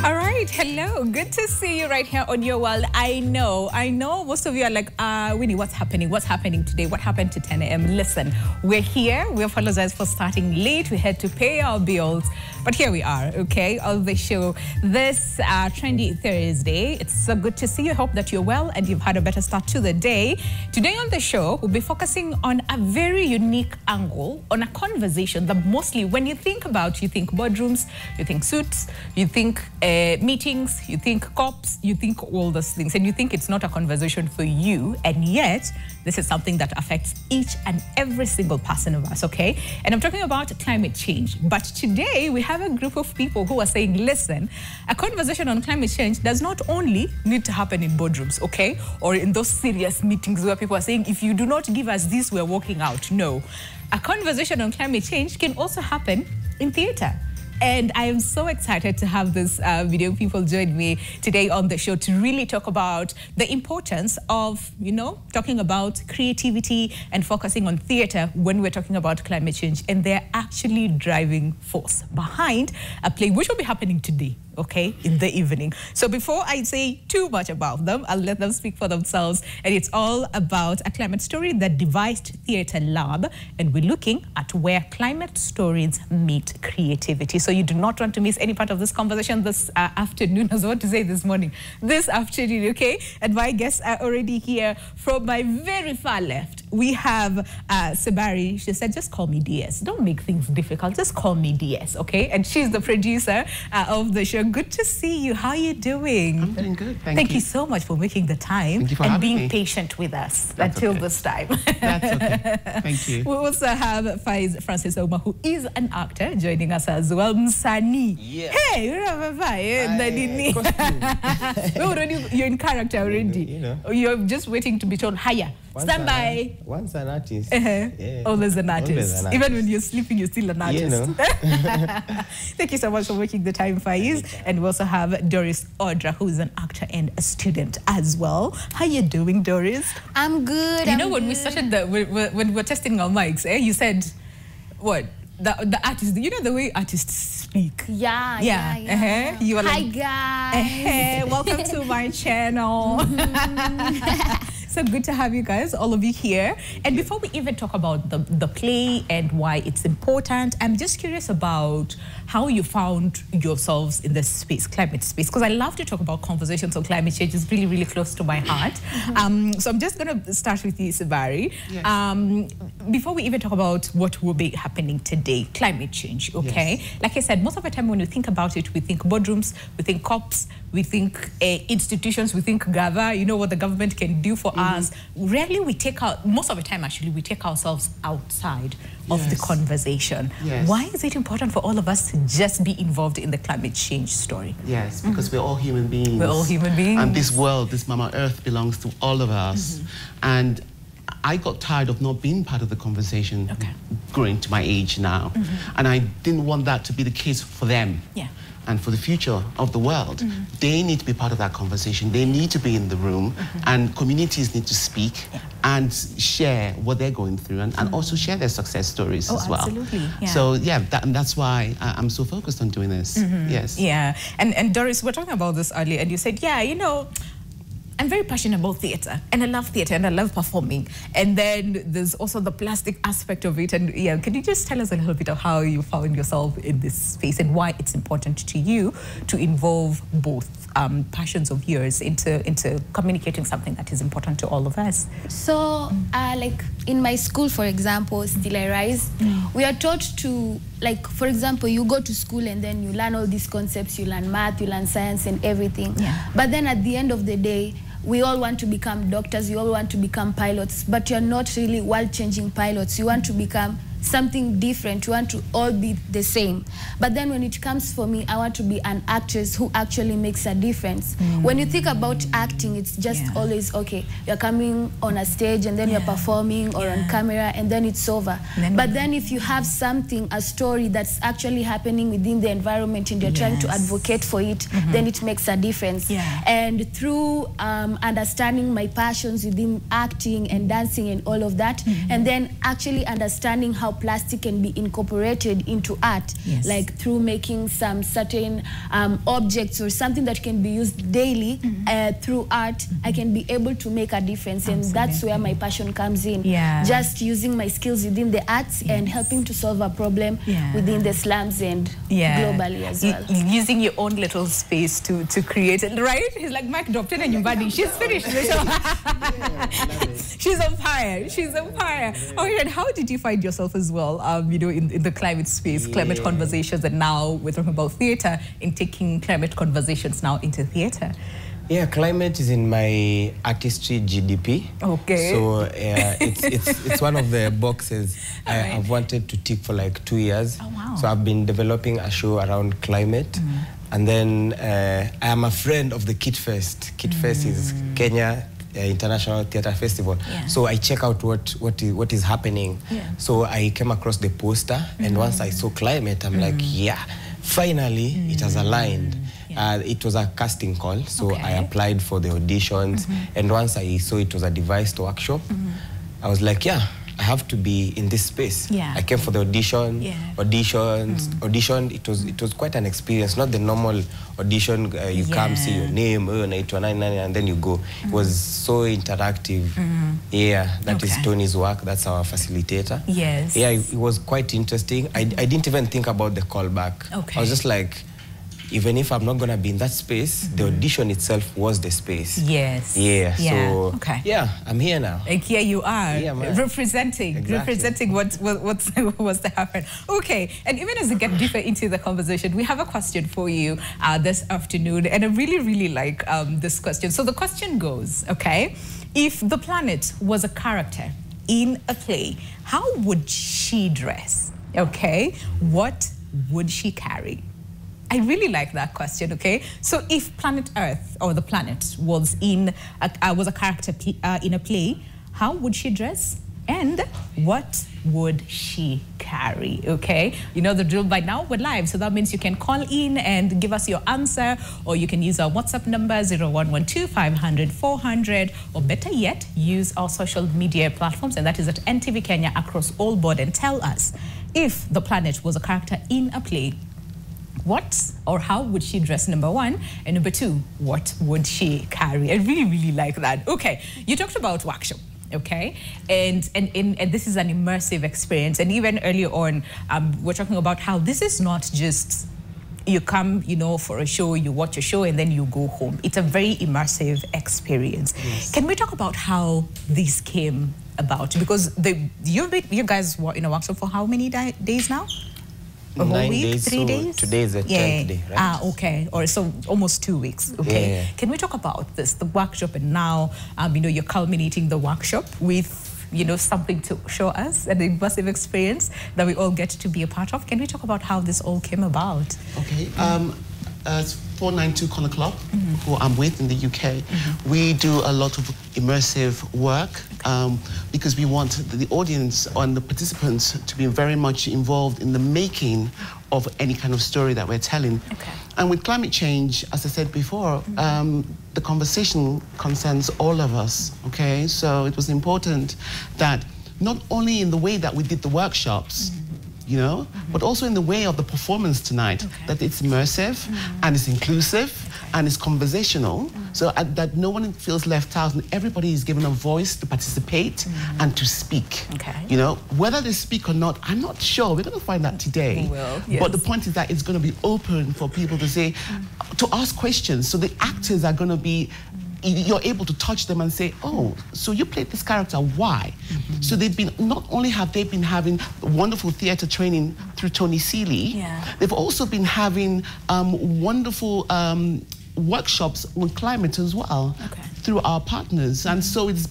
All right, hello. Good to see you right here on Your World. I know most of you are like, Winnie, what's happening? What's happening today? What happened to 10 a.m.? Listen, we're here. We apologize for starting late. We had to pay our bills, but here we are, okay, on the show this trendy Thursday. It's so good to see you. I hope that you're well and you've had a better start to the day. Today on the show, we'll be focusing on a very unique angle, on a conversation that mostly when you think about, you think boardrooms, you think suits, you think meetings, you think cops, you think all those things, and you think it's not a conversation for you, and yet this is something that affects each and every single person of us, okay? And I'm talking about climate change. But today we have a group of people who are saying, listen, a conversation on climate change does not only need to happen in boardrooms, okay? Or in those serious meetings where people are saying, if you do not give us this, we're walking out. No. A conversation on climate change can also happen in theater. And I am so excited to have this video people join me today on the show to really talk about the importance of, you know, talking about creativity and focusing on theater when we're talking about climate change. And they're actually driving force behind a play which will be happening today, okay, in the evening. So before I say too much about them, I'll let them speak for themselves. And it's all about a climate story, the Devised Theatre Lab. And we're looking at where climate stories meet creativity. So you do not want to miss any part of this conversation this afternoon. I was about to say this morning, this afternoon, okay? And my guests are already here. From my very far left, we have Sabari. She said, just call me DS. Don't make things difficult. Just call me DS, okay? And she's the producer of the show. Good to see you. How are you doing? I'm doing good. Thank you so much for making the time and being patient with us until this time. That's okay. Thank you. We also have Faiz Francis Oma, who is an actor, joining us as well. Msani. Yeah. Hey, you're in character already. You know. You're just waiting to be told, hiya. Stand by. Once an artist. Yeah. Always an artist. Even when you're sleeping, you're still an artist. You know. Thank you so much for making the time, Faiz. And we also have Doris Audra, who is an actor and a student as well. How you doing, Doris? I'm good. You know, when we started when we were testing our mics, you said, what? The artist, you know the way artists speak. Yeah. You were Hi, like, guys. welcome to my channel. So good to have you guys, all of you here. And before we even talk about the play and why it's important, I'm just curious about how you found yourselves in this space, climate space, because I love to talk about conversations on climate change. It's really, really close to my heart. So I'm just going to start with you, Sabari. Yes. Before we even talk about what will be happening today, climate change, okay? Yes. Like I said, most of the time when we think about it, we think boardrooms, we think cops, we think institutions, we think GAVA, you know what the government can do for us. Rarely we take out, most of the time actually, we take ourselves outside of the conversation. Yes. Why is it important for all of us to just be involved in the climate change story? Yes, because we're all human beings. We're all human beings. And this world, this Mama Earth belongs to all of us. And I got tired of not being part of the conversation growing to my age now. And I didn't want that to be the case for them. Yeah. And for the future of the world. They need to be part of that conversation. They need to be in the room, and communities need to speak and share what they're going through, and also share their success stories as well. Absolutely. Yeah. So yeah, that's why I'm so focused on doing this. Yes. Yeah. And Doris, we're talking about this earlier, and you said, yeah, you know, I'm very passionate about theater, and I love theater, and I love performing. And then there's also the plastic aspect of it. And yeah, can you just tell us a little bit of how you found yourself in this space and why it's important to you to involve both passions of yours into communicating something that is important to all of us? So, like in my school, for example, Still I Rise, we are taught to, like, for example, you go to school and then you learn all these concepts, you learn math, you learn science and everything. Yeah. But then at the end of the day, we all want to become doctors, we all want to become pilots, but you're not really world-changing pilots. You want to become something different. You want to all be the same. But then when it comes for me, I want to be an actress who actually makes a difference. When you think about acting, it's just always, okay, you're coming on a stage and then you're performing or on camera and then it's over. But then if you have something, a story that's actually happening within the environment and you're trying to advocate for it, then it makes a difference. And through understanding my passions within acting and dancing and all of that, and then actually understanding how how plastic can be incorporated into art, like through making some certain objects or something that can be used daily through art. I can be able to make a difference, and that's where my passion comes in. Just using my skills within the arts and helping to solve a problem within the slums and globally as well. Using your own little space to create it, right? He's like, Mike dropped in and your body. She's finished. She's on fire. She's on fire. Okay, and how did you find yourself as well, you know, in the climate space, climate conversations, and now we're talking about theatre, in taking climate conversations now into theatre? Yeah, climate is in my artistry GDP. Okay. So it's one of the boxes I've wanted to tick for like 2 years. Oh, wow. So I've been developing a show around climate. And then I am a friend of the Kit Fest. Kit Fest is Kenya International Theatre Festival. So I check out what is happening. So I came across the poster, and once I saw climate, I'm like, yeah, finally it has aligned. It was a casting call, so I applied for the auditions, and once I saw it was a Devised workshop, I was like, yeah, I have to be in this space. I came for the audition, auditioned. It was quite an experience, not the normal audition. You come, see your name, and then you go. It was so interactive. That is Tony's work. That's our facilitator. It was quite interesting. I didn't even think about the callback. I was just like, even if I'm not going to be in that space, the audition itself was the space. So, I'm here now. Like, here you are, representing what's to happen. Okay, and even as we get deeper into the conversation, we have a question for you this afternoon, and I really like this question. So the question goes, okay, if the planet was a character in a play, how would she dress? Okay, what would she carry? I really like that question, okay? So if planet Earth, or the planet, was a character in a play, how would she dress? And what would she carry, okay? You know the drill by now, we're live, so that means you can call in and give us your answer, or you can use our WhatsApp number, 0112 500 400, or better yet, use our social media platforms, and that is at NTV Kenya across all board, and tell us, if the planet was a character in a play, what or how would she dress, number one, and number two, what would she carry? I really like that. Okay, you talked about workshop, okay, and this is an immersive experience, and even earlier on, we're talking about how this is not just you come, you know, for a show, you watch a show, and then you go home. It's a very immersive experience. Can we talk about how this came about? Because you guys were in a workshop for how many days now? A whole 9 week, days, 3 days? Today is the 10th day, right? Okay. Or so almost 2 weeks. Okay. Can we talk about this, the workshop, and now, you know, you're culminating the workshop with, you know, something to show us, an immersive experience that we all get to be a part of. Can we talk about how this all came about? Okay. 492 Connor Club, who I'm with in the UK, we do a lot of immersive work because we want the audience and the participants to be very much involved in the making of any kind of story that we're telling. And with climate change, as I said before, the conversation concerns all of us, okay? So it was important that not only in the way that we did the workshops, you know, but also in the way of the performance tonight, that it's immersive and it's inclusive and it's conversational, so that no one feels left out and everybody is given a voice to participate and to speak. You know, whether they speak or not, I'm not sure. We're going to find out today. We will, But the point is that it's going to be open for people to say, to ask questions. So the actors are going to be, you're able to touch them and say, oh, so you played this character, why? So they've been, not only have they been having wonderful theatre training through Tony Seeley, they've also been having wonderful workshops on climate as well through our partners, and so it's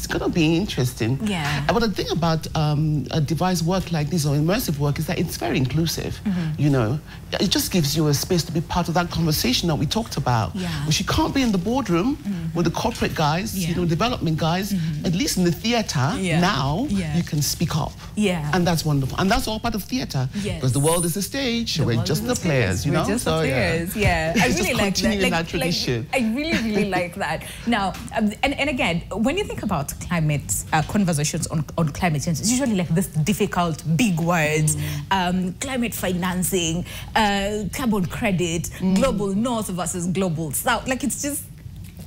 gonna be interesting. But the thing about a devised work like this or immersive work is that it's very inclusive. You know, it just gives you a space to be part of that conversation that we talked about. Which you can't be in the boardroom with the corporate guys, you know, development guys. At least in the theatre now, you can speak up. And that's wonderful, and that's all part of theatre. Because the world is the stage, we're just the players. You know, we're just the players. I really like that. That tradition. I really like that. Now, and again, when you think about climate conversations on climate change, it's usually like this difficult, big words, climate financing, carbon credit, global north versus global south. Like, it's just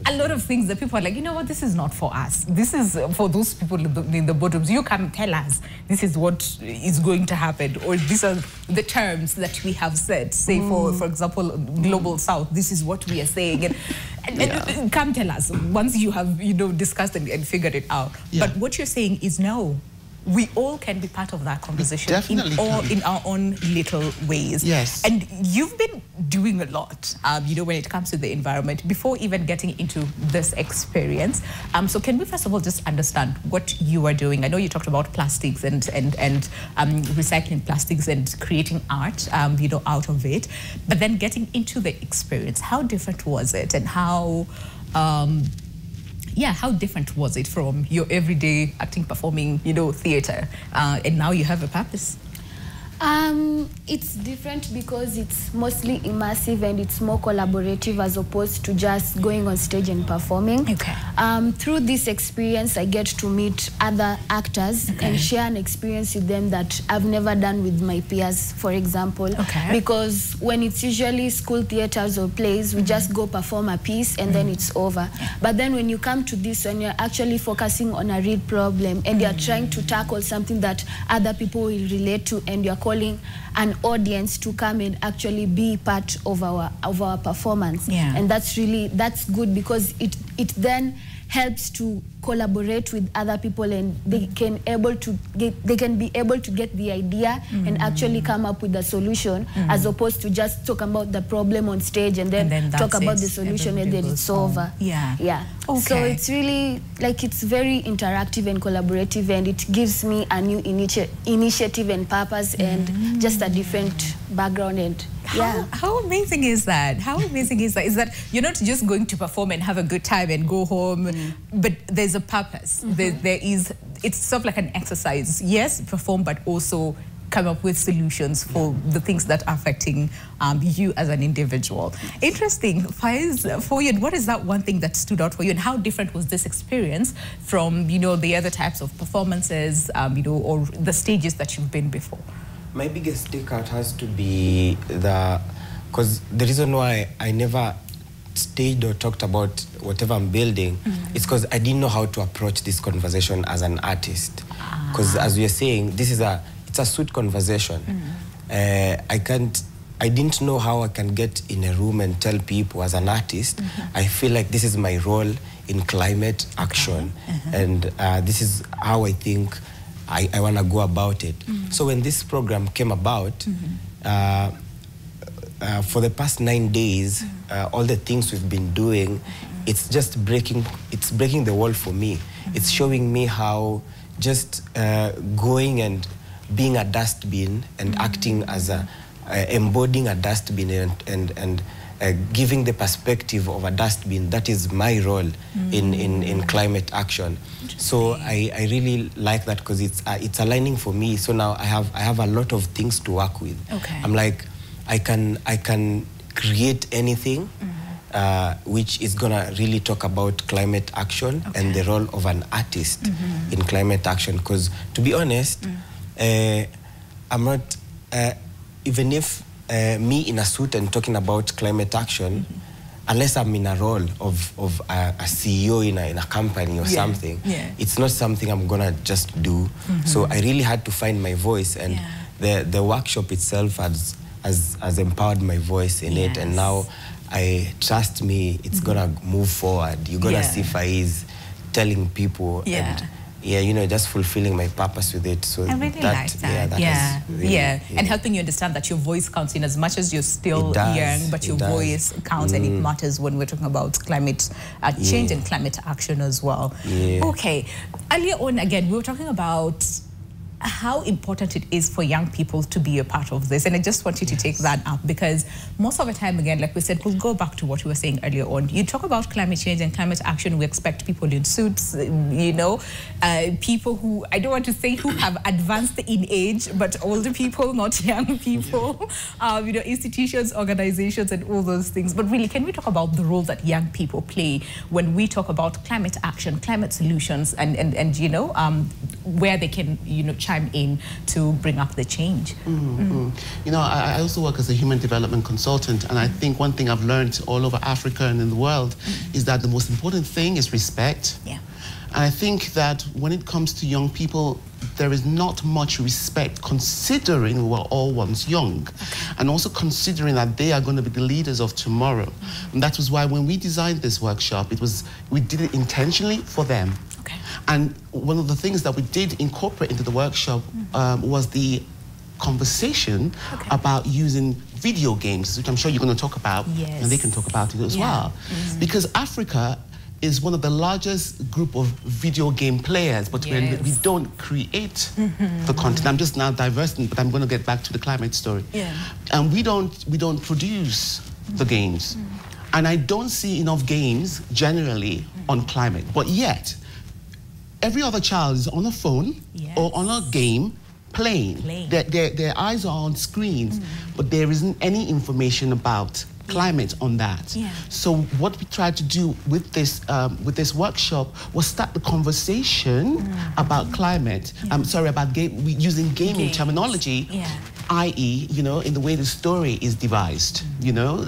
a lot of things that people are like, you know what, this is not for us. This is for those people in the bottoms. You can tell us this is what is going to happen, or these are the terms that we have set. Say, for example, global south, this is what we are saying. And come tell us once you have, discussed and figured it out. Yeah. But what you're saying is no. We all can be part of that conversation in our own little ways. Yes. And you've been doing a lot, when it comes to the environment before even getting into this experience. So can we first of all just understand what you are doing? I know you talked about plastics and recycling plastics and creating art, out of it. But then getting into the experience, how different was it, and how different was it from your everyday acting, performing, theater, and now you have a purpose? It's different because it's mostly immersive and it's more collaborative as opposed to just going on stage and performing. Okay. Through this experience, I get to meet other actors and share an experience with them that I've never done with my peers, for example. Okay. Because when it's usually school theaters or plays, we just go perform a piece and then it's over. But then when you come to this, when you're actually focusing on a real problem and you're trying to tackle something that other people will relate to, and you're calling an audience to come and actually be part of our performance. And that's good because it then helps to collaborate with other people, and they can be able to get the idea and actually come up with a solution, as opposed to just talk about the problem on stage and then talk about the solution and then it's over. Okay. So it's really like, it's very interactive and collaborative, and it gives me a new initiative and purpose and just a different background. And how amazing is that? How amazing is that? Is that you're not just going to perform and have a good time and go home, but there's a purpose. It's sort of like an exercise. Yes, perform, but also come up with solutions for the things that are affecting you as an individual. Interesting. Faiz, for you, what is that one thing that stood out for you, and how different was this experience from, the other types of performances, or the stages that you've been before? My biggest takeout has to be because the reason why I never stayed or talked about whatever I'm building, it's because I didn't know how to approach this conversation as an artist. Because as we are saying, it's a sweet conversation. I didn't know how I can get in a room and tell people as an artist, I feel like this is my role in climate action, and this is how I think I want to go about it. So when this program came about, for the past 9 days, all the things we've been doing, it's just breaking the wall for me. It's showing me how just going and being a dustbin and acting as embodying a dustbin and giving the perspective of a dustbin, that is my role in climate action. So I really like that because it's aligning for me. So now I have a lot of things to work with. I'm like, I can create anything which is gonna really talk about climate action and the role of an artist in climate action. Because to be honest, I'm not even if me in a suit and talking about climate action, unless I'm in a role of a CEO in a company or something, it's not something I'm gonna just do. So I really had to find my voice, and the workshop itself has empowered my voice in it, and now trust me, it's gonna move forward. You're gonna see Faiz telling people and just fulfilling my purpose with it. So I really like that. Really, and helping you understand that your voice counts in as much as you're still young, but your voice counts and it matters when we're talking about climate change and climate action as well. Okay, earlier on, again, we were talking about how important it is for young people to be a part of this. And I just want you to take that up, because most of the time, again, like we said, we'll go back to what we were saying earlier on. You talk about climate change and climate action, we expect people in suits, you know, people who, I don't want to say who have advanced in age, but older people, not young people, you know, institutions, organizations, and all those things. But really, can we talk about the role that young people play when we talk about climate action, climate solutions, and you know, where they can, you know, chime in to bring up the change? You know, I also work as a human development consultant, and I think one thing I've learned all over Africa and in the world is that the most important thing is respect. Yeah. And I think that when it comes to young people, there is not much respect, considering we were all once young, and also considering that they are going to be the leaders of tomorrow. And that was why when we designed this workshop, we did it intentionally for them. And one of the things that we did incorporate into the workshop was the conversation about using video games, which I'm sure you're going to talk about, and they can talk about it as well. Because Africa is one of the largest group of video game players, but we don't create the content. I'm just now diversing, but I'm going to get back to the climate story. And we don't produce the games. And I don't see enough games generally on climate, but yet every other child is on a phone or on a game playing. Their eyes are on screens, but there isn't any information about climate on that. So what we tried to do with this workshop was start the conversation about climate. I'm sorry, about using gaming terminology, i.e., you know, in the way the story is devised, you know,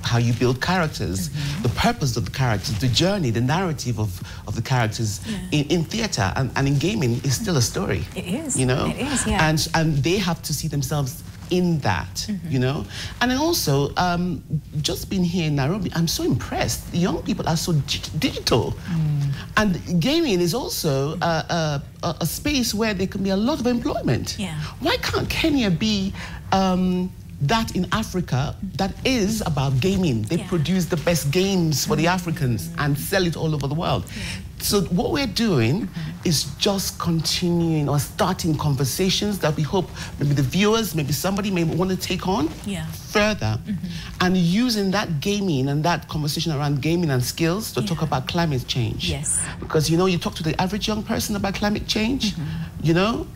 how you build characters, the purpose of the characters, the journey, the narrative of the characters in theater and in gaming is still a story. It is. You know? It is, and they have to see themselves in that, you know? And then also, just being here in Nairobi, I'm so impressed. The young people are so digital. And gaming is also a space where there can be a lot of employment. Why can't Kenya be that in Africa that is about gaming? They produce the best games for the Africans and sell it all over the world. So what we're doing is just continuing or starting conversations that we hope maybe the viewers, maybe somebody may want to take on further, and using that gaming and that conversation around gaming and skills to talk about climate change. Because, you know, you talk to the average young person about climate change, you know,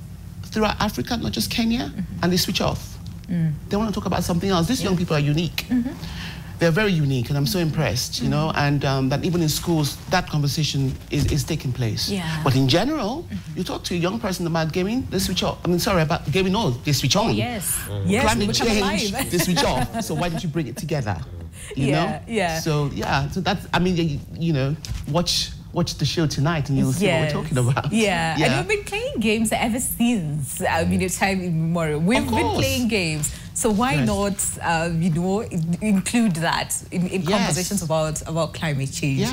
throughout Africa, not just Kenya, and they switch off. They want to talk about something else. These young people are unique. They're very unique, and I'm so impressed, you know, and that even in schools, that conversation is taking place. But in general, you talk to a young person about gaming, they switch off. I mean, sorry, about gaming, no, they switch on. Climate change, they switch off. So why don't you bring it together? You know? So, so that's, I mean, you know, watch the show tonight and you'll see what we're talking about. And we've been playing games ever since, I mean, time immemorial. We've been playing games. So why not, you know, include that in conversations about climate change?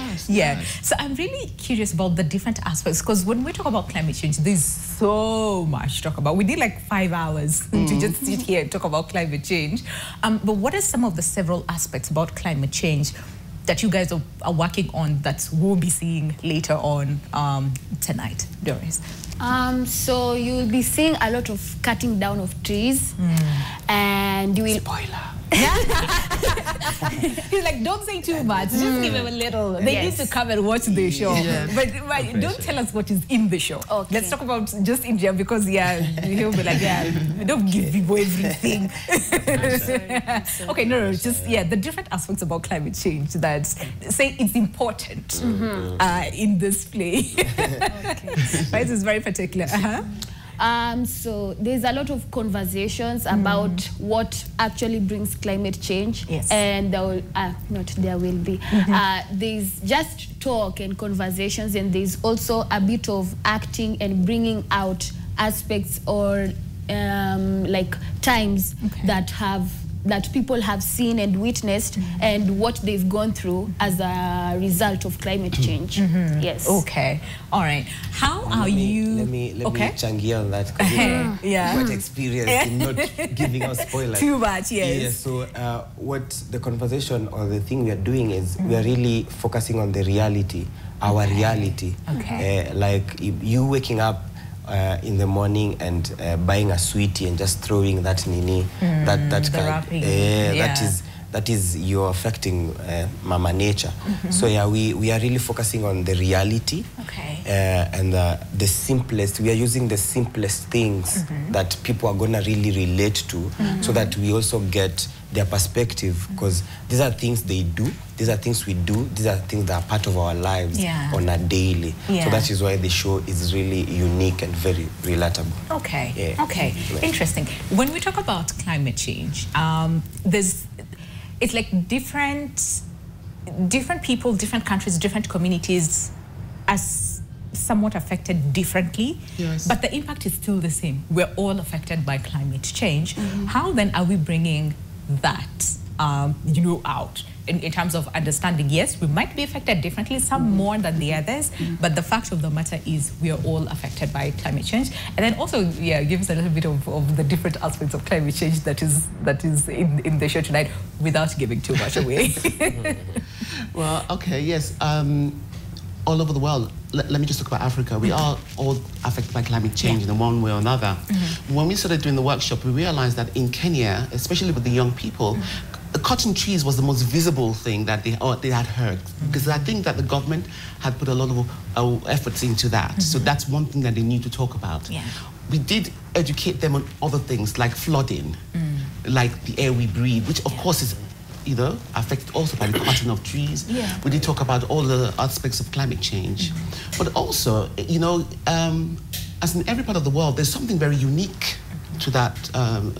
So I'm really curious about the different aspects, because when we talk about climate change, there's so much to talk about. We need like 5 hours to just sit here and talk about climate change. But what are some of the several aspects about climate change that you guys are working on that we'll be seeing later on tonight, Doris? So you'll be seeing a lot of cutting down of trees, and you will... Spoiler. He's like, don't say too much, just give him a little. They need to come and watch the show. But don't tell us what is in the show. Let's talk about just India, because he'll be like, don't give people everything. I'm sorry. Okay, no, just the different aspects about climate change that say it's important in this play. Right, it's very particular. So there's a lot of conversations about what actually brings climate change, and there will be there's just talk and conversations, and there's also a bit of acting and bringing out aspects or like times that people have seen and witnessed, and what they've gone through as a result of climate change. Yes. Okay. All right. How are you? Let me changia on that, because quite experienced in not giving us spoilers. Too much, yes. So what the conversation or the thing we are doing is we are really focusing on the reality, our reality. Like you waking up in the morning and buying a sweetie and just throwing that nini, that is you're affecting Mama Nature. So yeah, we are really focusing on the reality, and the simplest. We are using the simplest things that people are gonna really relate to, so that we also get their perspective, because these are things they do, these are things we do, these are things that are part of our lives on a daily. So that is why the show is really unique and very relatable. Interesting. When we talk about climate change, it's like different people, different countries, different communities are somewhat affected differently, but the impact is still the same. We're all affected by climate change. How then are we bringing that, out in terms of understanding? Yes, we might be affected differently, some more than the others, but the fact of the matter is we are all affected by climate change. And then also, give us a little bit of the different aspects of climate change that is in the show tonight, without giving too much away. Well, okay, yes. All over the world, let me just talk about Africa. We are all affected by climate change in one way or another. When we started doing the workshop, we realized that in Kenya, especially with the young people, cutting trees was the most visible thing that they had heard, because I think that the government had put a lot of efforts into that. So that's one thing that they need to talk about. We did educate them on other things like flooding, like the air we breathe, which of course is affected also by the cutting of trees. We did talk about all the aspects of climate change. But also, as in every part of the world, there's something very unique to that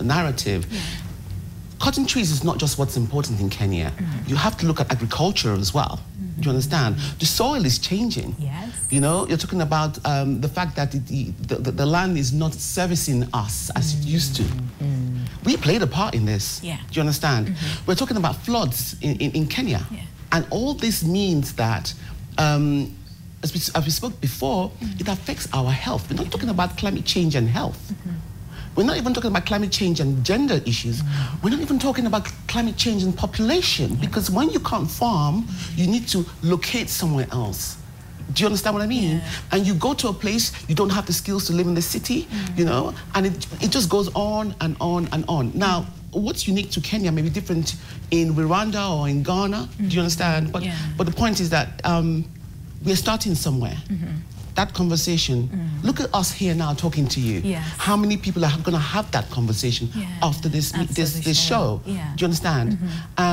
narrative. Cutting trees is not just what's important in Kenya. You have to look at agriculture as well. Do you understand? The soil is changing. You're talking about the fact that the land is not servicing us as it used to. We played a part in this. Do you understand? We're talking about floods in Kenya. And all this means that, as we spoke before, it affects our health. We're not talking about climate change and health. We're not even talking about climate change and gender issues. We're not even talking about climate change and population, because when you can't farm, you need to locate somewhere else. Do you understand what I mean? And you go to a place, you don't have the skills to live in the city, and it just goes on and on and on. Now, what's unique to Kenya may be different in Rwanda or in Ghana, do you understand? But the point is that we're starting somewhere. That conversation, look at us here now talking to you. How many people are going to have that conversation after this show? Do you understand?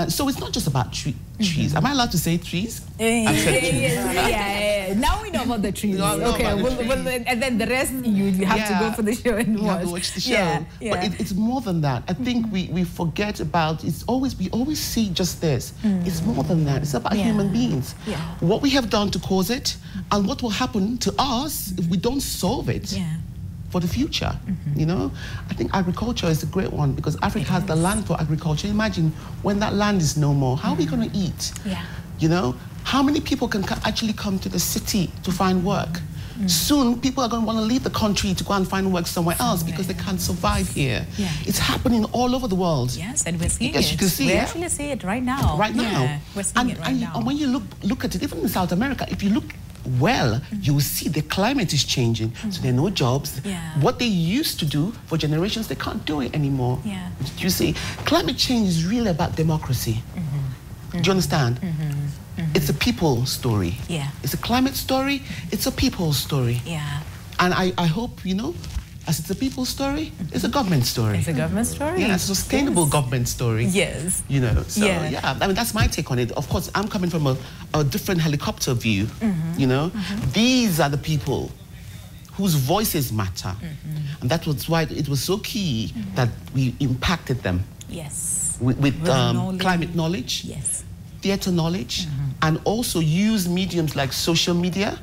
So it's not just about trees. Am I allowed to say trees? I've said trees. Now we know about the trees. And then the rest you have to go for the show and watch. Have to watch the show. But it's more than that. I think we forget about. We always see just this. It's more than that. It's about human beings. What we have done to cause it, and what will happen to us if we don't solve it for the future. I think agriculture is a great one, because Africa has the land for agriculture. Imagine when that land is no more, how are we going to eat? How many people can actually come to the city to find work? Soon, people are going to want to leave the country to go and find work somewhere else because they can't survive here. It's happening all over the world. Yes, and we're seeing it. You can see we actually see it right now. Right now. We're seeing it right now. And when you look at it, even in South America, if you look well, you will see the climate is changing. So there are no jobs. What they used to do for generations, they can't do it anymore. You see, climate change is really about democracy. Do you understand? It's a people story. It's a climate story. It's a people story. And I hope, as it's a people story, it's a government story. It's a government story. Yeah, it's a sustainable government story. So I mean, that's my take on it. Of course, I'm coming from a different helicopter view. These are the people whose voices matter. And that was why it was so key that we impacted them. With climate knowledge. Theatre knowledge, and also use mediums like social media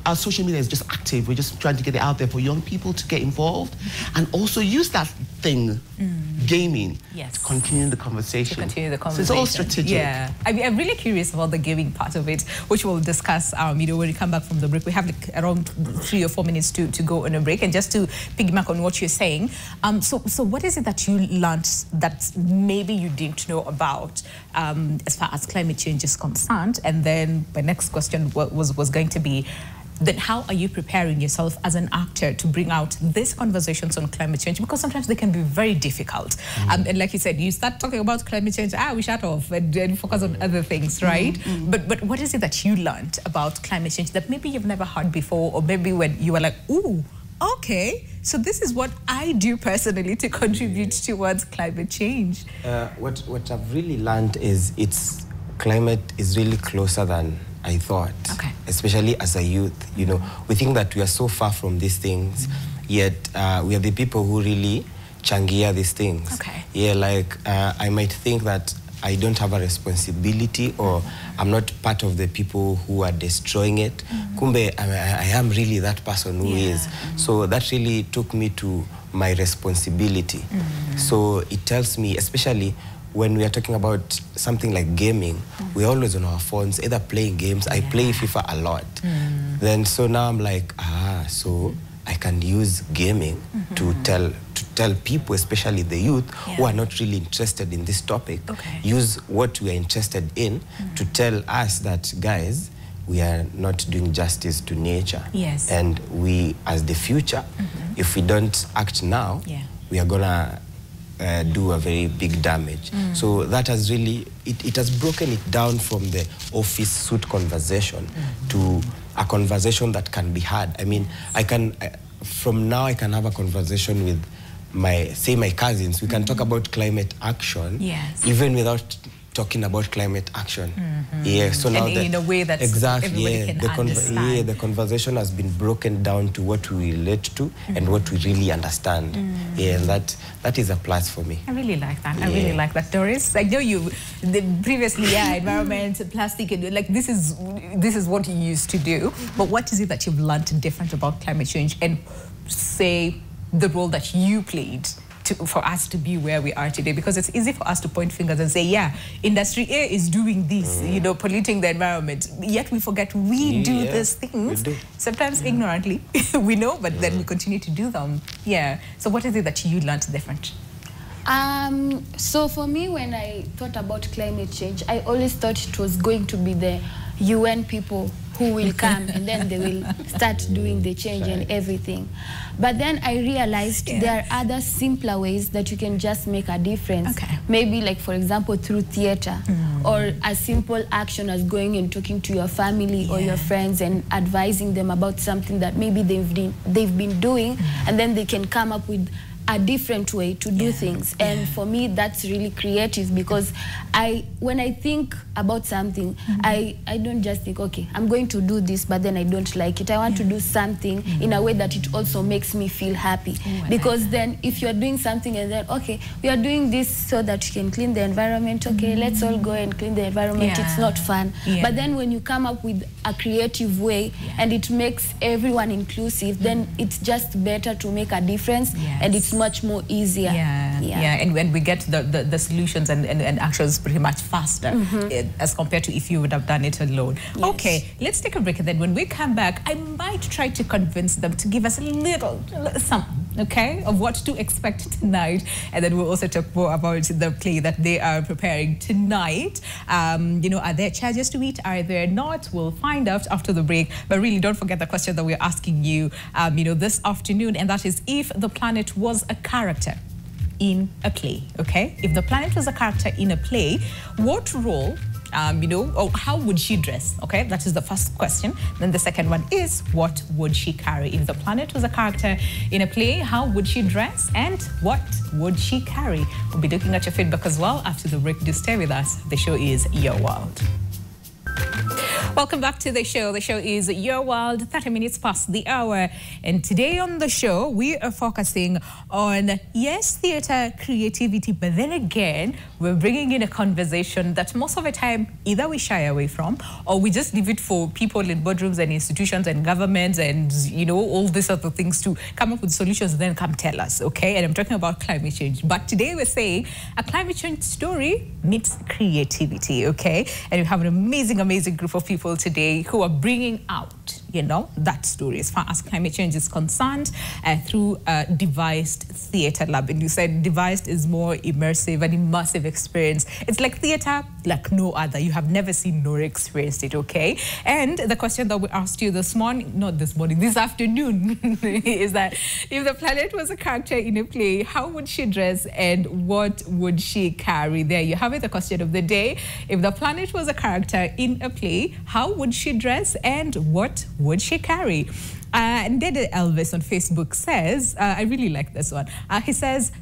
our social media is just active. We're just trying to get it out there for young people to get involved, and also use that thing, gaming, to continue the conversation. So it's all strategic. I'm really curious about the gaming part of it, which we'll discuss when we come back from the break. We have around 3 or 4 minutes to go on a break, and just to piggyback on what you're saying, so what is it that you learned that maybe you didn't know about as far as climate change is concerned? And then my next question was going to be, then how are you preparing yourself as an actor to bring out these conversations on climate change? Because sometimes they can be very difficult. And like you said, you start talking about climate change, we shut off and focus on other things, right? But what is it that you learned about climate change that maybe you've never heard before, or maybe when you were like, ooh, okay, so this is what I do personally to contribute towards climate change? What I've really learned is climate is really closer than I thought, especially as a youth. You know, we think that we are so far from these things, yet we are the people who really changia these things. Yeah, like I might think that I don't have a responsibility, or I'm not part of the people who are destroying it. Kumbe, I am really that person who is. So that really took me to my responsibility. So it tells me, especially when we are talking about something like gaming, we're always on our phones, either playing games. I play FIFA a lot. Then so now I'm like, so I can use gaming to tell people, especially the youth, who are not really interested in this topic, use what we are interested in to tell us that, guys, we are not doing justice to nature. And we, as the future, if we don't act now, we are gonna do a very big damage. So that has really, it has broken it down from the office suit conversation to a conversation that can be had. I mean, from now I can have a conversation with my cousins. We can talk about climate action, even without talking about climate action. So now in a way that everybody can understand. The conversation has been broken down to what we relate to and what we really understand. And that is a plus for me. I really like that. I really like that, Doris. I know you previously, environment, plastic, like this is what you used to do. But what is it that you've learned different about climate change, and say the role that you played for us to be where we are today? Because it's easy for us to point fingers and say, yeah, industry A is doing this, you know, polluting the environment. Yet we forget we do these things. Sometimes ignorantly, we know, but then we continue to do them. So what is it that you learned different? So for me, when I thought about climate change, I always thought it was going to be the UN people who will come and then they will start doing the change and everything. But then I realized there are other simpler ways that you can just make a difference. Maybe like, for example, through theater, or a simple action as going and talking to your family or your friends and advising them about something that maybe they've been doing, and then they can come up with a different way to do things. And for me, that's really creative, because when I think about something, I don't just think, okay, I'm going to do this, but then I don't like it. I want to do something in a way that it also makes me feel happy. Because then if you're doing something and then, okay, we are doing this so that you can clean the environment, okay, let's all go and clean the environment, it's not fun. But then when you come up with a creative way and it makes everyone inclusive, then it's just better to make a difference, and it's much more easier. And when we get the solutions and actions pretty much faster as compared to if you would have done it alone. Okay, let's take a break, and then when we come back, I might try to convince them to give us a little something, of what to expect tonight, and then we'll also talk more about the play that they are preparing tonight. You know, are there charges to it? Are there not? We'll find out after the break. But really, don't forget the question that we're asking you, you know, this afternoon, and that is, if the planet was a character in a play, if the planet was a character in a play, what role, you know, or how would she dress? That is the first question. Then the second one is, what would she carry? If the planet was a character in a play, how would she dress, and what would she carry? We'll be looking at your feedback as well after the break. Do stay with us. The show is Your World. Welcome back to the show. The show is Your World, 30 minutes past the hour. And today on the show, we are focusing on, yes, theater, creativity, but then again, we're bringing in a conversation that most of the time, either we shy away from, or we just leave it for people in boardrooms and institutions and governments and, you know, all these other things to come up with solutions and then come tell us, And I'm talking about climate change. But today we're saying a climate change story meets creativity, And we have an amazing, amazing group of people today who are bringing out, you know, that story as far as climate change is concerned through Devised Theatre Lab. And you said Devised is more immersive, an immersive experience. It's like theatre like no other. You have never seen nor experienced it, okay? And the question that we asked you this afternoon, is that if the planet was a character in a play, how would she dress and what would she carry? There you have it, the question of the day. If the planet was a character in a play, how would she dress and what would she carry? And Dede Elvis on Facebook says, I really like this one. He says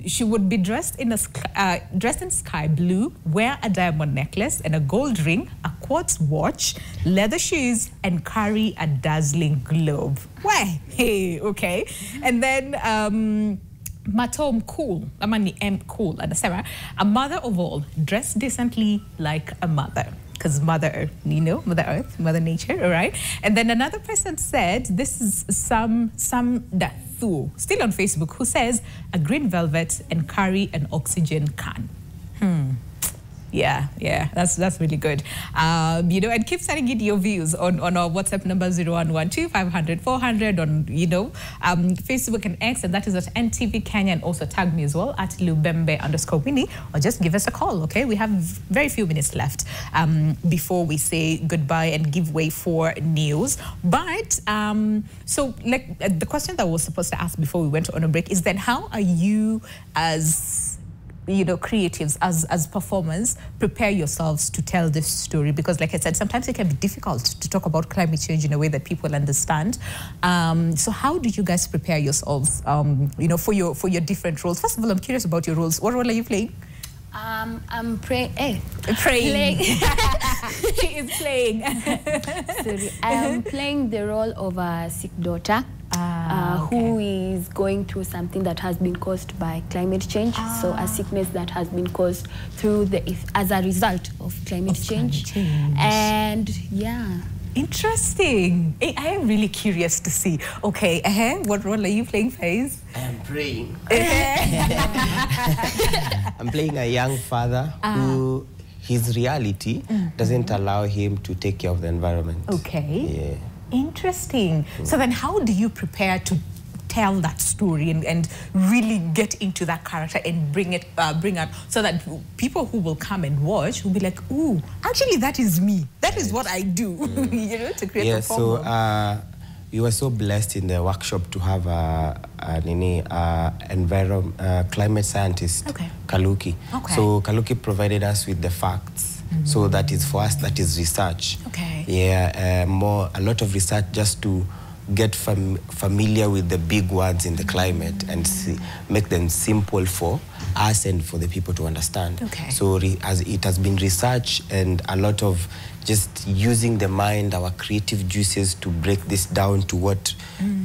she would be dressed in sky blue, wear a diamond necklace and a gold ring, a quartz watch, leather shoes, and carry a dazzling globe. Why? Hey, okay. And then Matom Cool, Amani M Cool, and Sarah, a mother of all, dressed decently like a mother. Because Mother Earth, you know, Mother Earth, Mother Nature, all right? And then another person said, this is some Dathu, still on Facebook, who says, a green velvet and carry an oxygen can. Yeah, that's really good. You know, and keep sending in your views on our WhatsApp number 0112 500 400 on, you know, Facebook and X, and that is at NTV Kenya, and also tag me as well at Lubembe_Winnie, or just give us a call, okay? We have very few minutes left before we say goodbye and give way for news. But, so like the question that we were supposed to ask before we went on a break is then how are you as, you know, creatives, as performers, prepare yourselves to tell this story? Because like I said, sometimes it can be difficult to talk about climate change in a way that people understand. So how do you guys prepare yourselves, you know, for your different roles? First of all, I'm curious about your roles. What role are you playing? I'm praying. She is playing. Sorry. I am playing the role of a sick daughter. Okay. Who is going through something that has been caused by climate change. So a sickness that has been caused through as a result of climate change. And yeah. Interesting. I am really curious to see. Okay, what role are you playing, Faiz? I am praying. I'm playing a young father who his reality doesn't allow him to take care of the environment. Okay. Yeah. Interesting. So then how do you prepare to tell that story and really get into that character and bring out so that people who will come and watch will be like, ooh, actually that is me. That is what I do, you know, to create a form. So we were so blessed in the workshop to have climate scientist, Kaluki. Okay. So Kaluki provided us with the facts. So that is for us, that is research. Okay. Yeah, a lot of research just to get familiar with the big words in the climate and make them simple for us and for the people to understand. Okay. So as it has been research and a lot of just using the mind, our creative juices to break this down to what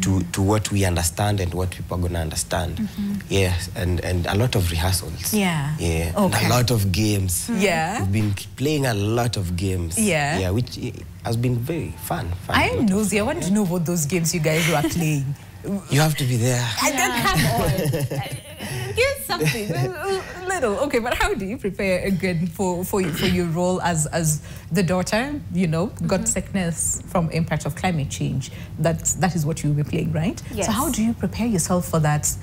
to what we understand and what people are going to understand. Yes, and a lot of rehearsals. Yeah. Yeah. Okay. And a lot of games. Yeah. We've been playing a lot of games. Yeah. Yeah, which has been very fun. I am nosy. I want to know what those games you guys were playing. You have to be there. I don't have all. Give something, a little. Okay, but how do you prepare again for your role as the daughter? You know, got sickness from impact of climate change. That is what you'll be playing, right? Yes. So how do you prepare yourself for that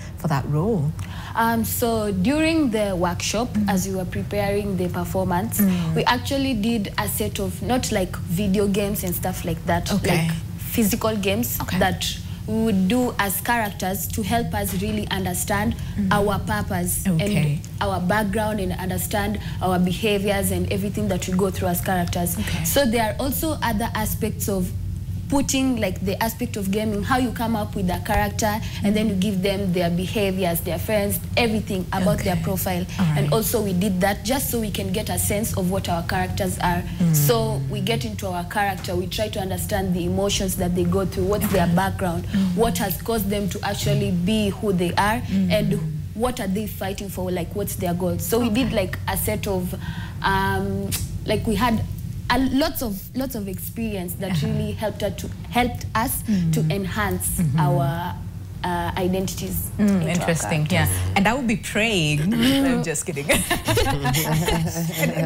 role? So during the workshop, as we were preparing the performance, we actually did a set of not like video games and stuff like that, like physical games that we would do as characters to help us really understand our purpose and our background and understand our behaviors and everything that we go through as characters. So there are also other aspects of putting, like the aspect of gaming, how you come up with a character and then you give them their behaviors, their friends, everything about their profile. And also we did that just so we can get a sense of what our characters are. So we get into our character, we try to understand the emotions that they go through, what's their background, what has caused them to actually be who they are, and what are they fighting for, like what's their goal. So we did like a set of, like we had lots of experience that really helped us to enhance identities. Interesting, yeah. And I will be praying. I'm just kidding.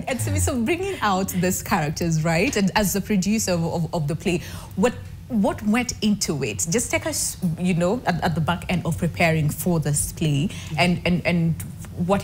and so bringing out these characters, right? And as the producer of the play, what went into it? Just take us, you know, at the back end of preparing for this play, and what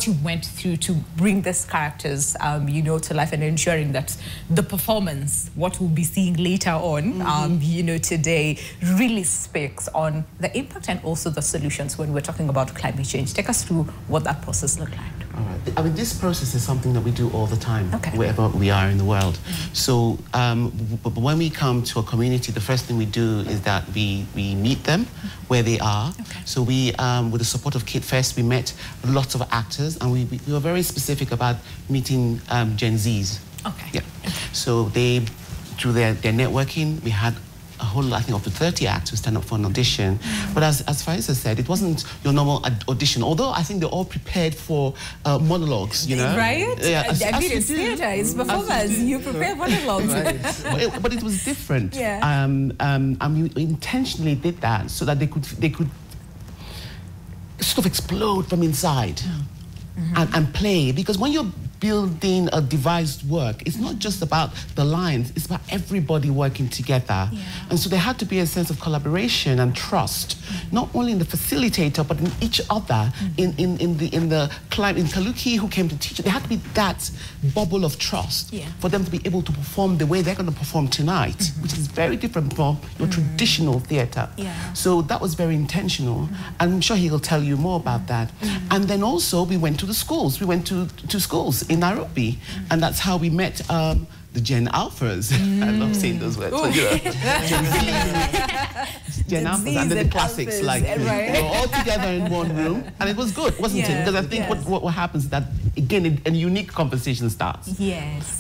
you went through to bring these characters, you know, to life, and ensuring that the performance, what we'll be seeing later on, you know, today, really speaks on the impact and also the solutions when we're talking about climate change. Take us through what that process looked like. All right. I mean, this process is something that we do all the time, wherever we are in the world. So when we come to a community, the first thing we do is that we meet them where they are. So we, with the support of Kid Fest, we met lots of actors, and we were very specific about meeting Gen Zs. Yeah. So they, through their networking, we had a whole, I think, up to 30 actors stand up for an audition. But as Faisa said, it wasn't your normal audition, although I think they're all prepared for monologues, you know? Right? Yeah, I mean, it's theatre, it's performance, you prepare monologues. But it was different. Yeah. And we intentionally did that so that they could sort of explode from inside and play. Because when you're building a devised work, it's not just about the lines, it's about everybody working together. And so there had to be a sense of collaboration and trust, not only in the facilitator, but in each other, in Kaluki, who came to teach it. There had to be that bubble of trust for them to be able to perform the way they're going to perform tonight, which is very different from your traditional theatre. So that was very intentional, and I'm sure he'll tell you more about that. And then also we went to the schools. We went to schools in Nairobi, and that's how we met the Gen Alphas. I love saying those words. But, you know, Gen Alphas and then the classics, like we were all together in one room, and it was good, wasn't it? Because I think what happens is that, again, a unique conversation starts.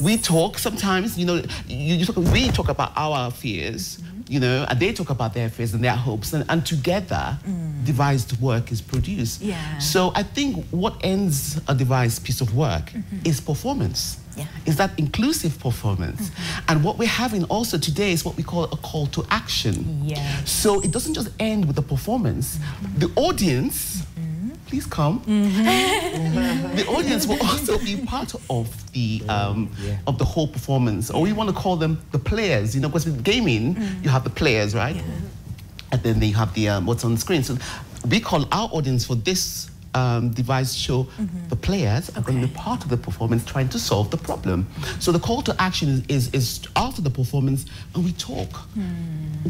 We talk sometimes, you know, we talk about our fears, you know, and they talk about their fears and their hopes, and together devised work is produced. So I think what ends a devised piece of work is performance. Is that inclusive performance. And what we're having also today is what we call a call to action. So it doesn't just end with the performance. The audience, please come. The audience will also be part of the whole performance, or we want to call them the players, you know, because with gaming, you have the players, right? And then you have the what's on screen. So we call our audience for this devised show, the players are going to be part of the performance, trying to solve the problem. So the call to action is after the performance, and we talk.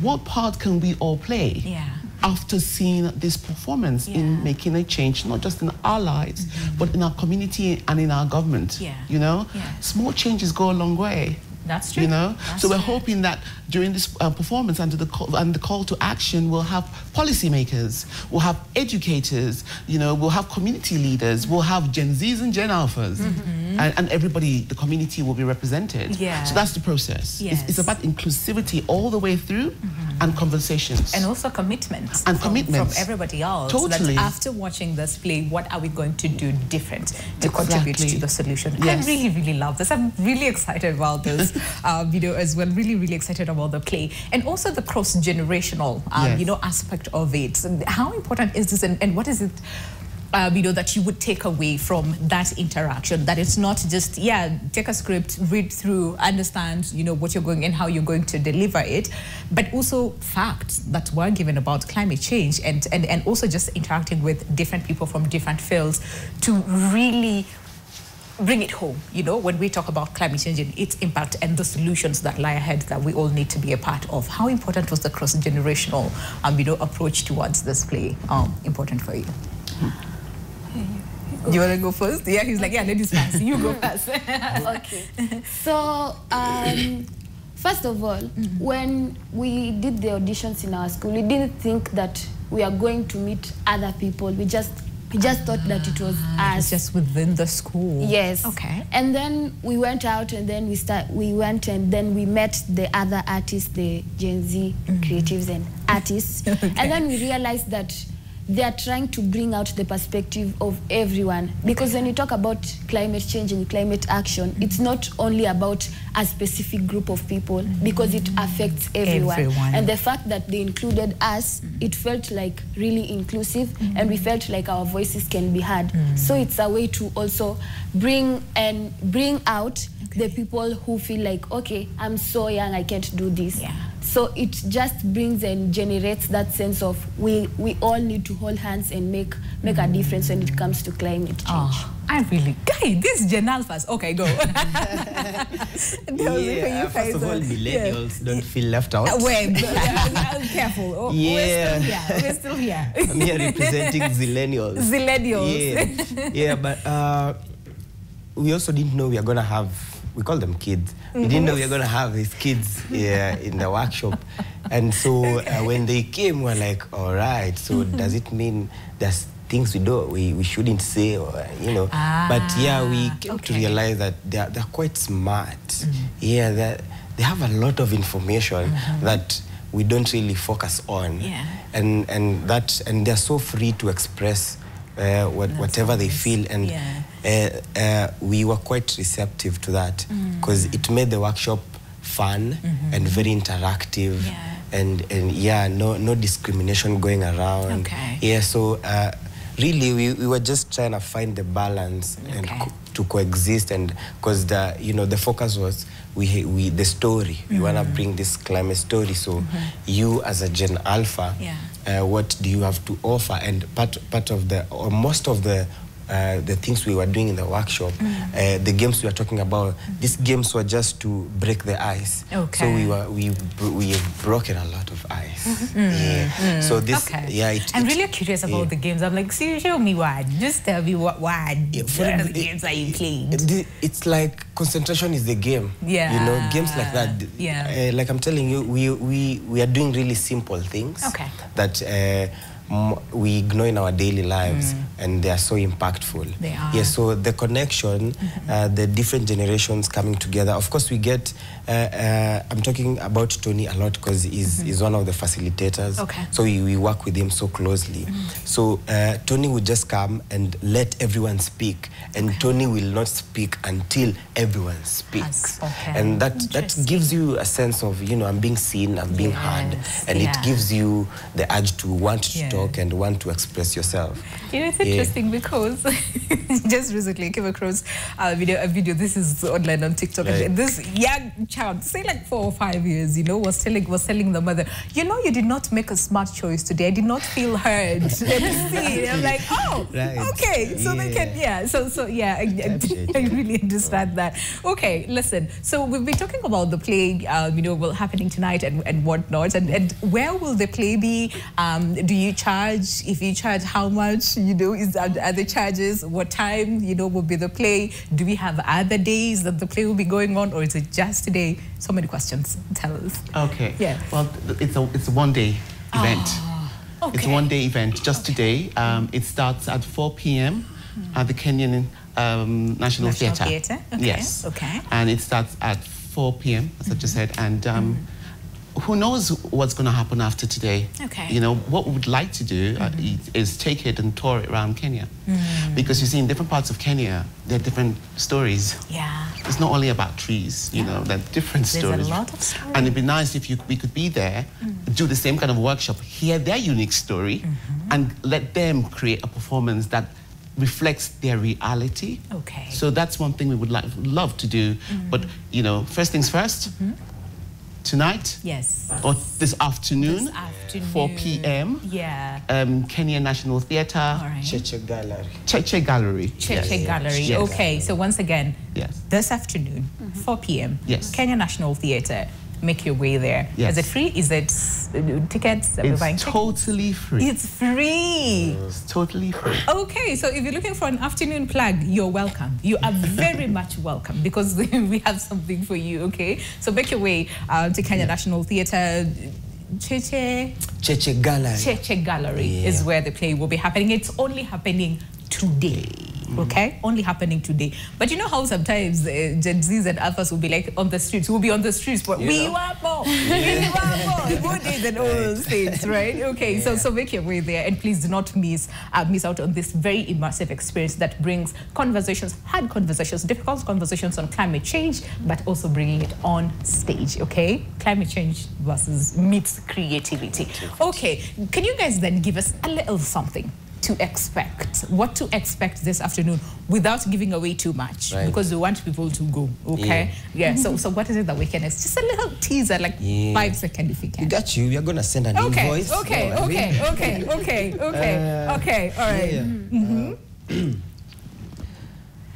What part can we all play after seeing this performance in making a change, not just in our lives, but in our community and in our government? You know, small changes go a long way. That's true. You know, so we're hoping that during this performance and the call to action, we'll have policymakers, we'll have educators, you know, we'll have community leaders, we'll have Gen Zs and Gen Alphas, and everybody, the community will be represented. So that's the process. It's about inclusivity all the way through, and conversations. And also commitment. And commitments. From everybody else. Totally. That after watching this play, what are we going to do different to contribute to the solution? I really, really love this. I'm really excited about this, you know, as well. Really, really excited about the play. And also the cross-generational, you know, aspect of it. How important is this, and what is it, you know, that you would take away from that interaction? That it's not just, take a script, read through, understand, you know, what you're going and how you're going to deliver it, but also facts that were given about climate change, and also just interacting with different people from different fields to really bring it home, you know, when we talk about climate change and its impact and the solutions that lie ahead that we all need to be a part of. How important was the cross-generational, you know, approach towards this play important for you? Do you want to go first? Yeah, he's like, ladies first. You go first. Okay. So, first of all, when we did the auditions in our school, we didn't think that we are going to meet other people. We just thought that it was us. It's just within the school. Yes. Okay. And then we went out, and then we met the other artists, the Gen Z creatives and artists. And then we realized that they are trying to bring out the perspective of everyone. Because when you talk about climate change and climate action, it's not only about a specific group of people, because it affects everyone. And the fact that they included us, it felt like really inclusive, and we felt like our voices can be heard. So it's a way to also bring out the people who feel like, okay, I'm so young, I can't do this. So it just brings and generates that sense of we all need to hold hands and make a difference when it comes to climate change. Oh, I really, guys, this Gen Alphas. Okay, go. First of all, millennials don't feel left out. Wait, careful. Oh, we're still here. I'm here representing Zillennials. Zillennials. But we also didn't know we are going to have, we call them kids. We didn't know we were going to have these kids in the workshop. And so when they came, we were like, all right, so does it mean there's things we shouldn't say, or, you know? But yeah, we came to realize that they're quite smart. Yeah, they have a lot of information that we don't really focus on. And they're so free to express whatever they feel, and we were quite receptive to that, because it made the workshop fun and very interactive, and no discrimination going around. So really we were just trying to find the balance and to coexist, and because the focus was the story. We want to bring this climate story, so you as a Gen Alpha, what do you have to offer? And part of most of the things we were doing in the workshop, the games we were talking about, these games were just to break the ice. So we have broken a lot of ice. So this, I'm really curious about the games. I'm like, see, show me one. Just tell me what games are you playing? It's like concentration is the game. You know, games like that. Like I'm telling you, we are doing really simple things that we ignore in our daily lives, and they are so impactful. They are. So the connection, the different generations coming together. Of course, we get, I'm talking about Tony a lot because he's one of the facilitators. So we work with him so closely. So Tony would just come and let everyone speak, and Tony will not speak until everyone speaks. And that gives you a sense of, you know, I'm being seen, I'm being heard, and it gives you the urge to want to talk and want to express yourself. You know, it's interesting because just recently came across a video. This is online on TikTok. And this young child, say like 4 or 5 years, you know, was telling the mother, you know, you did not make a smart choice today. I did not feel heard. I'm like, oh, okay. So they can, I really understand that. Okay, listen. So we've been talking about the play, you know, well, happening tonight and whatnot. And where will the play be? Do you charge? If you charge, how much? You know, are the charges? What time, you know, will be the play? Do we have other days that the play will be going on, or is it just today? So many questions. Tell us. Okay. Yeah. Well, it's a one-day event. It's a one-day event. Just today. It starts at 4 p.m. at the Kenyan National Theatre. Okay. Yes. Okay. And it starts at 4 p.m. as I just said, and. Who knows what's going to happen after today? You know, what we would like to do is take it and tour it around Kenya. Because you see, in different parts of Kenya, there are different stories. It's not only about trees, you know, there are different stories. There's a lot of stories. And it'd be nice if we could be there, do the same kind of workshop, hear their unique story, and let them create a performance that reflects their reality. So that's one thing we would love to do. But, you know, first things first, tonight? Or this afternoon? 4 p.m. Kenya National Theatre. Cheche Gallery. Cheche Gallery. Cheche Gallery. Okay, so once again, this afternoon, 4 p.m. Kenya National Theatre. Make your way there. Is it free? Is it tickets? It's totally free. It's free. It's totally free. Okay, so if you're looking for an afternoon plug, you're welcome. You are very much welcome, because we have something for you, okay? So make your way to Kenya National Theatre. Cheche Gallery. Cheche Gallery is where the play will be happening. It's only happening today. okay? Only happening today. But you know how sometimes Gen Zs and Alphas will be like on the streets, we'll be on the streets, but we want more, good days and all those things, right? Okay, so make your way there, and please do not miss out on this very immersive experience that brings conversations, hard conversations, difficult conversations on climate change, but also bringing it on stage, okay? Climate change versus meets creativity. Okay, can you guys then give us a little something to expect, what to expect this afternoon without giving away too much, because we want people to go, okay? So what is it that we can expect? Just a little teaser, like 5 seconds if you can. We got you. We are gonna send an invoice. Okay, all right.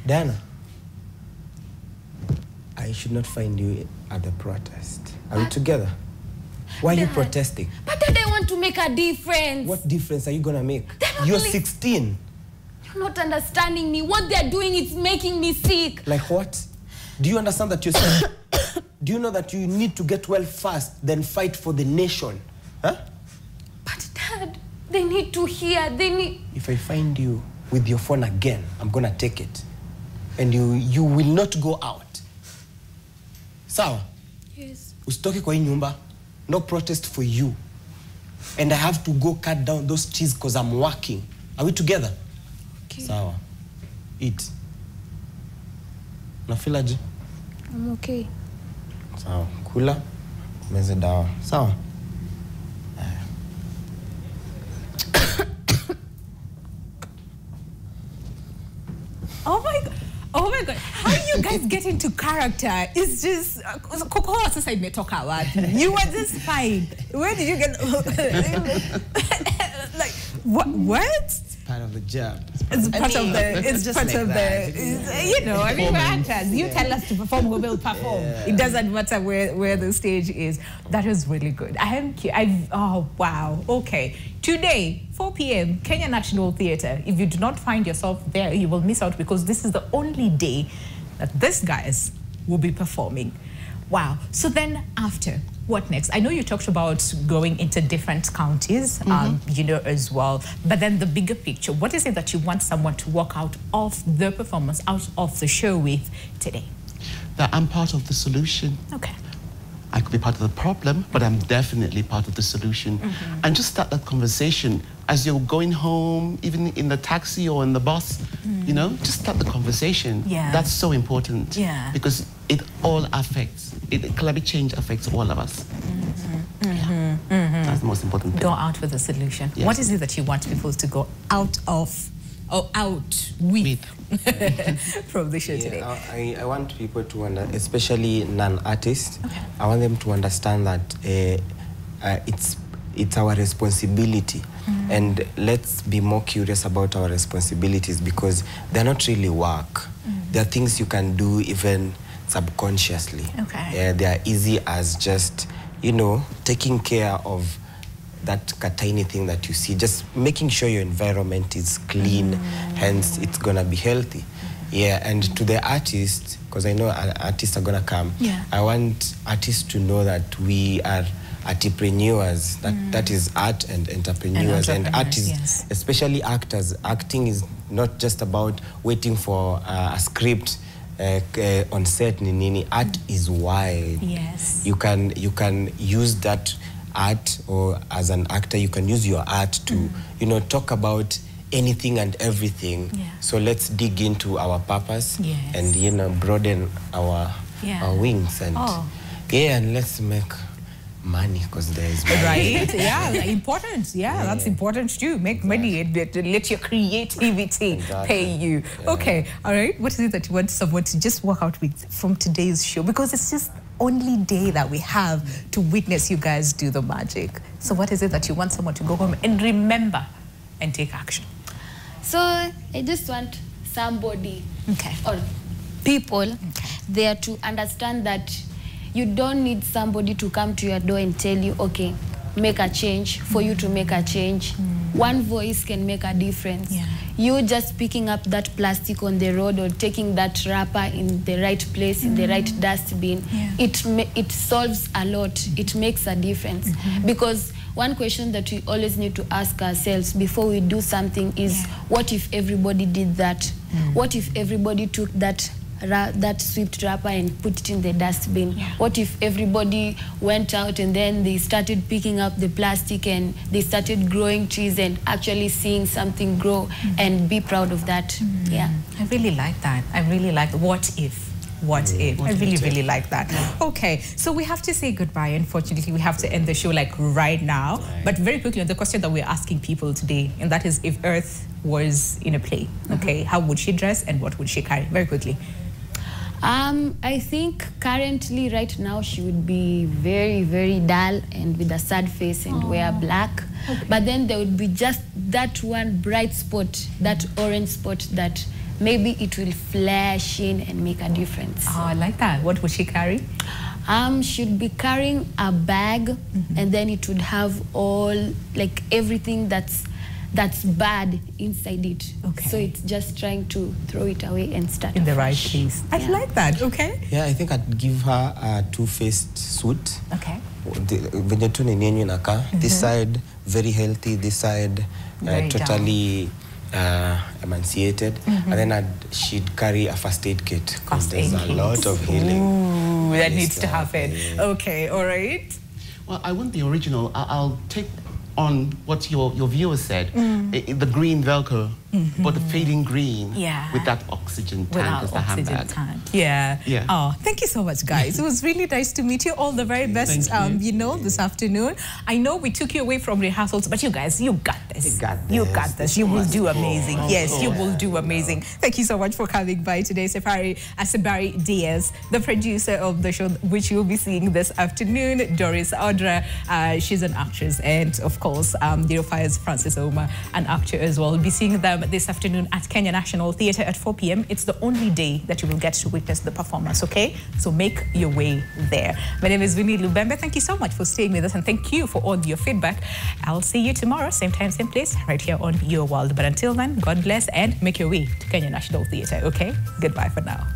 Diana, I should not find you at the protest. Are we together? Why are you protesting? But Dad, I want to make a difference. What difference are you gonna make? You're 16. You're not understanding me. What they're doing is making me sick. Like what? Do you understand that you're sick? Do you know that you need to get well fast, then fight for the nation? Huh? But Dad, they need to hear. They need... If I find you with your phone again, I'm gonna take it. And you will not go out. Sawa? Yes. Usitoke kwa hii nyumba. No protest for you. And I have to go cut down those trees because I'm working. Are we together? Okay. Sawa. Eat. Unafilaje? I'm okay. Sawa. Kula. Meze dawa. Sawa. Oh my God, how you guys get into character? It's just, you were just fine. Where did you get, like, what? It's part of the job. It's part of the, you know, I mean, we're actors. You tell us to perform, we will perform. It doesn't matter where the stage is. That was really good. Oh, wow. Okay. Today, 4 p.m., Kenya National Theatre. If you do not find yourself there, you will miss out, because this is the only day that these guys will be performing. Wow. So then after, what next? I know you talked about going into different counties, you know, as well. But then the bigger picture, what is it that you want someone to walk out of the performance, out of the show with today? That I'm part of the solution. Okay. I could be part of the problem, but I'm definitely part of the solution. And just start that conversation as you're going home, even in the taxi or in the bus, you know, just start the conversation. That's so important. Because it all affects, climate change affects all of us. That's the most important thing. Go out with a solution. What is it that you want people to go out of, or out with from the show today? I want people to understand, especially non-artists, I want them to understand that it's our responsibility. And let's be more curious about our responsibilities, because they're not really work. They're things you can do even subconsciously. They are easy as just, you know, taking care of that tiny thing that you see, just making sure your environment is clean, hence it's gonna be healthy. And to the artists, because I know artists are gonna come, I want artists to know that we are entrepreneurs, that is art and entrepreneurs. And art is, especially actors, acting is not just about waiting for a script on set. Art is wide. You can use that art, or as an actor you can use your art to you know, talk about anything and everything. So let's dig into our purpose and, you know, broaden our wings and and let's make money, because there is money. Right? Important. That's important too. Make money and let your creativity pay you. Okay, all right. What is it that you want someone to just walk out with from today's show? Because it's just only day that we have to witness you guys do the magic. So what is it that you want someone to go home and remember and take action? So I just want somebody or people there to understand that you don't need somebody to come to your door and tell you, okay, make a change, for you to make a change. One voice can make a difference. You just picking up that plastic on the road or taking that wrapper in the right place, in the right dustbin, it solves a lot. It makes a difference. Because one question that we always need to ask ourselves before we do something is, what if everybody did that? What if everybody took that swept wrapper and put it in the dustbin? What if everybody went out and then they started picking up the plastic and they started growing trees and actually seeing something grow and be proud of that? Yeah. I really like that. I really like what if. What if? I really like that. Okay, so we have to say goodbye. Unfortunately, we have to end the show like right now. But very quickly on the question that we're asking people today, and that is if Earth was in a play, okay, how would she dress and what would she carry? Very quickly. I think currently right now she would be very, very dull and with a sad face and wear black. But then there would be just that one bright spot, that orange spot that maybe it will flash in and make a difference. Oh, I like that. What would she carry? She'd be carrying a bag and then it would have all, like everything that's bad inside it. Okay. So it's just trying to throw it away and start in the right place. I like that. Okay. Yeah, I think I'd give her a two-faced suit. Okay. This side very healthy, this side totally emaciated, and then she'd carry a first aid kit because there's a lot of healing. Ooh, that needs to happen. Yeah. Okay, all right. Well, I want the original. I'll take on what your viewer said, the green Velcro, but the fading green with that oxygen tank as the handbag. Yeah. Oh, thank you so much, guys. It was really nice to meet you. All the very best, this afternoon. I know we took you away from rehearsals, but you guys, you got this. You got this. You will do amazing. Yes, you will do amazing. Thank you so much for coming by today, Sabari Diaz, the producer of the show, which you'll be seeing this afternoon. Doris Audra, she's an actress, and of course, Devised Francis Oma, an actor as well. We'll be seeing them this afternoon at Kenya National Theatre at 4 p.m. It's the only day that you will get to witness the performance, okay? So make your way there. My name is Winnie Lubembe. Thank you so much for staying with us, and thank you for all your feedback. I'll see you tomorrow, same time, same place, right here on Your World. But until then, God bless and make your way to Kenya National Theatre, okay? Goodbye for now.